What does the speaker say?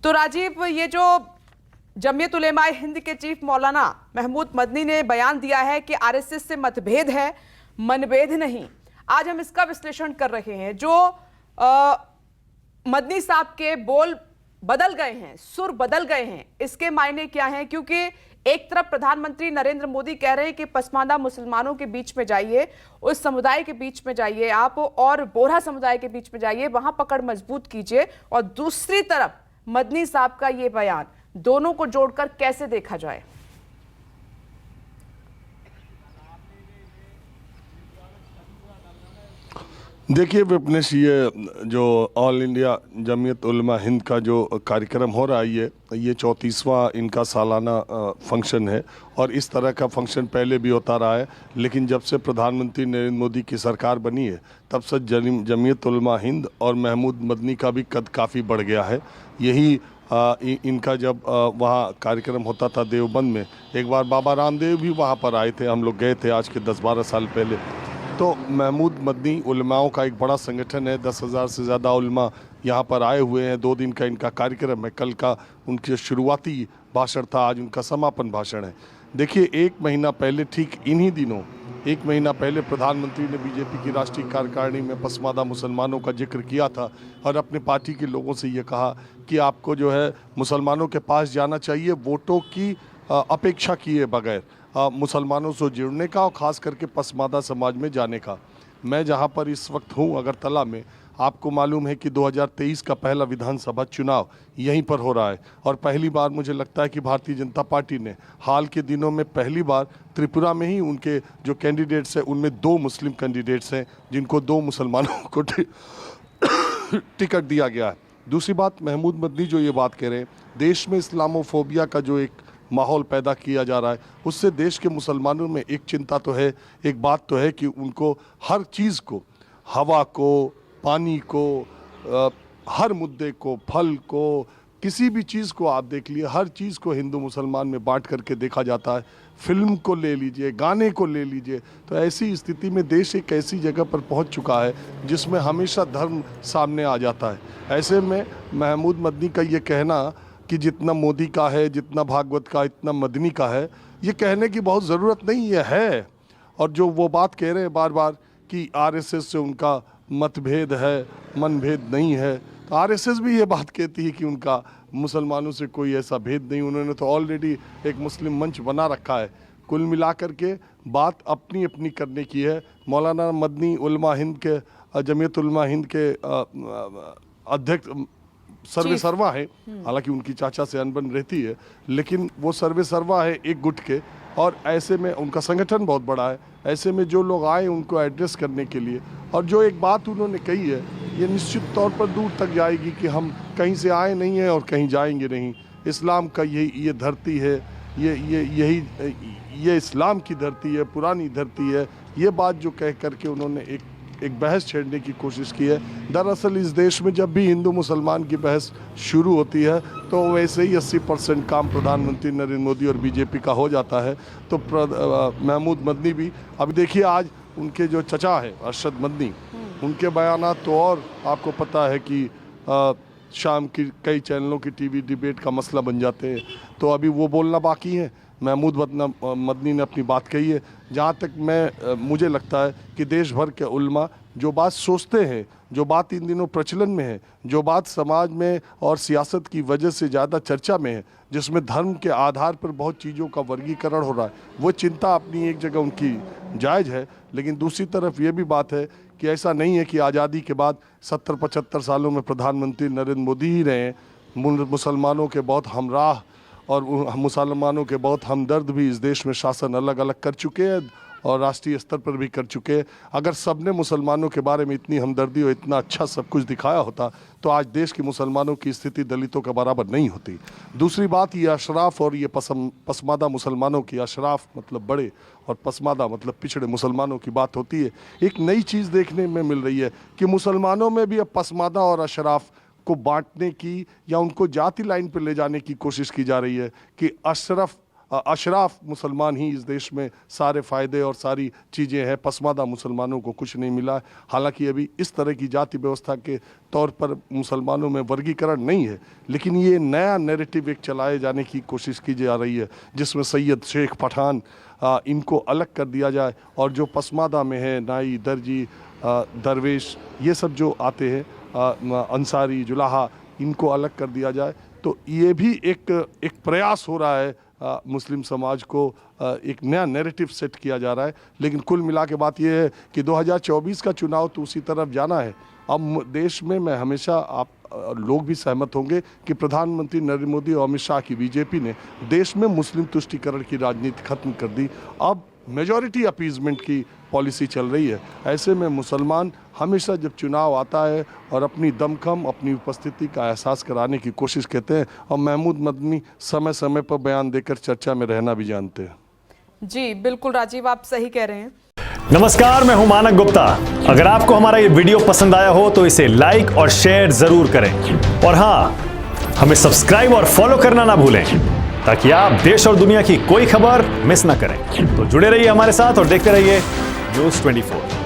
तो राजीव, ये जो जमीयत उलेमा हिंद के चीफ मौलाना महमूद मदनी ने बयान दिया है कि आरएसएस से मतभेद है, मनभेद नहीं, आज हम इसका विश्लेषण कर रहे हैं। जो मदनी साहब के बोल बदल गए हैं, सुर बदल गए हैं, इसके मायने क्या हैं? क्योंकि एक तरफ प्रधानमंत्री नरेंद्र मोदी कह रहे हैं कि पसमानदा मुसलमानों के बीच में जाइए, उस समुदाय के बीच में जाइए आप, और बोहरा समुदाय के बीच में जाइए, वहां पकड़ मजबूत कीजिए। और दूसरी तरफ मदनी साहब का ये बयान, दोनों को जोड़कर कैसे देखा जाए? देखिए विपनेश, ये जो ऑल इंडिया जमीयत उलमा हिंद का जो कार्यक्रम हो रहा है, ये 34वां इनका सालाना फंक्शन है। और इस तरह का फंक्शन पहले भी होता रहा है, लेकिन जब से प्रधानमंत्री नरेंद्र मोदी की सरकार बनी है तब से जमीयत उलमा हिंद और महमूद मदनी का भी कद काफ़ी बढ़ गया है। यही इनका जब वहाँ कार्यक्रम होता था देवबंद में, एक बार बाबा रामदेव भी वहाँ पर आए थे, हम लोग गए थे आज के 10-12 साल पहले। तो महमूद मदनी उलमाओं का एक बड़ा संगठन है, 10,000 से ज़्यादा उलमा यहाँ पर आए हुए हैं। 2 दिन का इनका कार्यक्रम है। कल का उनके शुरुआती भाषण था, आज उनका समापन भाषण है। देखिए, 1 महीना पहले, ठीक इन्हीं दिनों 1 महीना पहले प्रधानमंत्री ने बीजेपी की राष्ट्रीय कार्यकारिणी में पसमानदा मुसलमानों का जिक्र किया था और अपने पार्टी के लोगों से ये कहा कि आपको जो है मुसलमानों के पास जाना चाहिए, वोटों की अपेक्षा किए बगैर मुसलमानों से जुड़ने का और ख़ास करके पसमानदा समाज में जाने का। मैं जहां पर इस वक्त हूं, अगरतला में, आपको मालूम है कि 2023 का पहला विधानसभा चुनाव यहीं पर हो रहा है। और पहली बार मुझे लगता है कि भारतीय जनता पार्टी ने हाल के दिनों में पहली बार त्रिपुरा में ही उनके जो कैंडिडेट्स हैं उनमें 2 मुस्लिम कैंडिडेट्स हैं, जिनको 2 मुसलमानों को टिकट दिया गया है। दूसरी बात, महमूद मदनी जो ये बात कह रहे हैं, देश में इस्लामोफोबिया का जो एक माहौल पैदा किया जा रहा है, उससे देश के मुसलमानों में एक चिंता तो है, एक बात तो है कि उनको हर चीज़ को, हवा को, पानी को, हर मुद्दे को, फल को, किसी भी चीज़ को आप देख लिए, हर चीज़ को हिंदू मुसलमान में बांट करके देखा जाता है। फिल्म को ले लीजिए, गाने को ले लीजिए। तो ऐसी स्थिति में देश एक ऐसी जगह पर पहुंच चुका है जिसमें हमेशा धर्म सामने आ जाता है। ऐसे में महमूद मदनी का ये कहना कि जितना मोदी का है, जितना भागवत का, इतना मदनी का है, ये कहने की बहुत ज़रूरत नहीं है। और जो वो बात कह रहे हैं बार बार कि आरएसएस से उनका मतभेद है, मनभेद नहीं है, तो आरएसएस भी ये बात कहती है कि उनका मुसलमानों से कोई ऐसा भेद नहीं। उन्होंने तो ऑलरेडी एक मुस्लिम मंच बना रखा है। कुल मिलाकर के बात अपनी अपनी करने की है। मौलाना मदनी उलमा हिंद के, जमीयत उलमा हिंद के अध्यक्ष सर्वे सर्वा है, हालांकि उनकी चाचा से अनबन रहती है, लेकिन वो सर्वे सर्वा है एक गुट के। और ऐसे में उनका संगठन बहुत बड़ा है। ऐसे में जो लोग आए उनको एड्रेस करने के लिए, और जो एक बात उन्होंने कही है, ये निश्चित तौर पर दूर तक जाएगी कि हम कहीं से आए नहीं हैं और कहीं जाएंगे नहीं। इस्लाम का ये धरती है, ये इस्लाम की धरती है, पुरानी धरती है। ये बात जो कह करके उन्होंने एक बहस छेड़ने की कोशिश की है। दरअसल इस देश में जब भी हिंदू मुसलमान की बहस शुरू होती है तो वैसे ही 80% काम प्रधानमंत्री नरेंद्र मोदी और बीजेपी का हो जाता है। तो महमूद मदनी भी, अभी देखिए आज उनके जो चचा है अरशद मदनी, उनके बयानात तो, और आपको पता है कि शाम की कई चैनलों की टीवी डिबेट का मसला बन जाते हैं। तो अभी वो बोलना बाकी है। महमूद मदनी ने अपनी बात कही है। जहाँ तक मुझे लगता है कि देश भर के उल्मा जो बात सोचते हैं, जो बात इन दिनों प्रचलन में है, जो बात समाज में और सियासत की वजह से ज़्यादा चर्चा में है, जिसमें धर्म के आधार पर बहुत चीज़ों का वर्गीकरण हो रहा है, वो चिंता अपनी एक जगह उनकी जायज़ है। लेकिन दूसरी तरफ ये भी बात है कि ऐसा नहीं है कि आज़ादी के बाद 70-75 सालों में प्रधानमंत्री नरेंद्र मोदी ही रहे। मुसलमानों के बहुत हमराह और मुसलमानों के बहुत हमदर्द भी इस देश में शासन अलग अलग कर चुके हैं और राष्ट्रीय स्तर पर भी कर चुके हैं। अगर सबने मुसलमानों के बारे में इतनी हमदर्दी और इतना अच्छा सब कुछ दिखाया होता तो आज देश के मुसलमानों की स्थिति दलितों के बराबर नहीं होती। दूसरी बात, ये अशराफ और ये पसमादा मुसलमानों की, अशराफ मतलब बड़े और पसमादा मतलब पिछड़े मुसलमानों की बात होती है। एक नई चीज़ देखने में मिल रही है कि मुसलमानों में भी अब पसमादा और अशराफ को बांटने की या उनको जाति लाइन पर ले जाने की कोशिश की जा रही है कि अशरफ अशराफ मुसलमान ही इस देश में सारे फ़ायदे और सारी चीज़ें हैं, पसमादा मुसलमानों को कुछ नहीं मिला है। हालांकि अभी इस तरह की जाति व्यवस्था के तौर पर मुसलमानों में वर्गीकरण नहीं है, लेकिन ये नया नैरेटिव एक चलाए जाने की कोशिश की जा रही है, जिसमें सैयद, शेख, पठान इनको अलग कर दिया जाए, और जो पसमादा में है नाई, दर्जी, दरवेश, ये सब जो आते हैं, अंसारी, जुलाहा, इनको अलग कर दिया जाए। तो ये भी एक प्रयास हो रहा है मुस्लिम समाज को एक नया नैरेटिव सेट किया जा रहा है। लेकिन कुल मिला के बात यह है कि 2024 का चुनाव तो उसी तरफ जाना है। अब देश में, मैं हमेशा, आप लोग भी सहमत होंगे कि प्रधानमंत्री नरेंद्र मोदी और अमित शाह की बीजेपी ने देश में मुस्लिम तुष्टीकरण की राजनीति खत्म कर दी। अब मेजॉरिटी अपीजमेंट की पॉलिसी चल रही है। ऐसे में मुसलमान हमेशा जब चुनाव आता है और अपनी दमखम, अपनी उपस्थिति का एहसास कराने की कोशिश करते हैं, और महमूद मदनी समय समय पर बयान देकर चर्चा में रहना भी जानते हैं। जी बिल्कुल राजीव, आप सही कह रहे हैं। नमस्कार, मैं हूं मानक गुप्ता। अगर आपको हमारा ये वीडियो पसंद आया हो तो इसे लाइक और शेयर जरूर करें, और हाँ, हमें सब्सक्राइब और फॉलो करना ना भूलें, ताकि आप देश और दुनिया की कोई खबर मिस ना करें। तो जुड़े रहिए हमारे साथ और देखते रहिए News 24।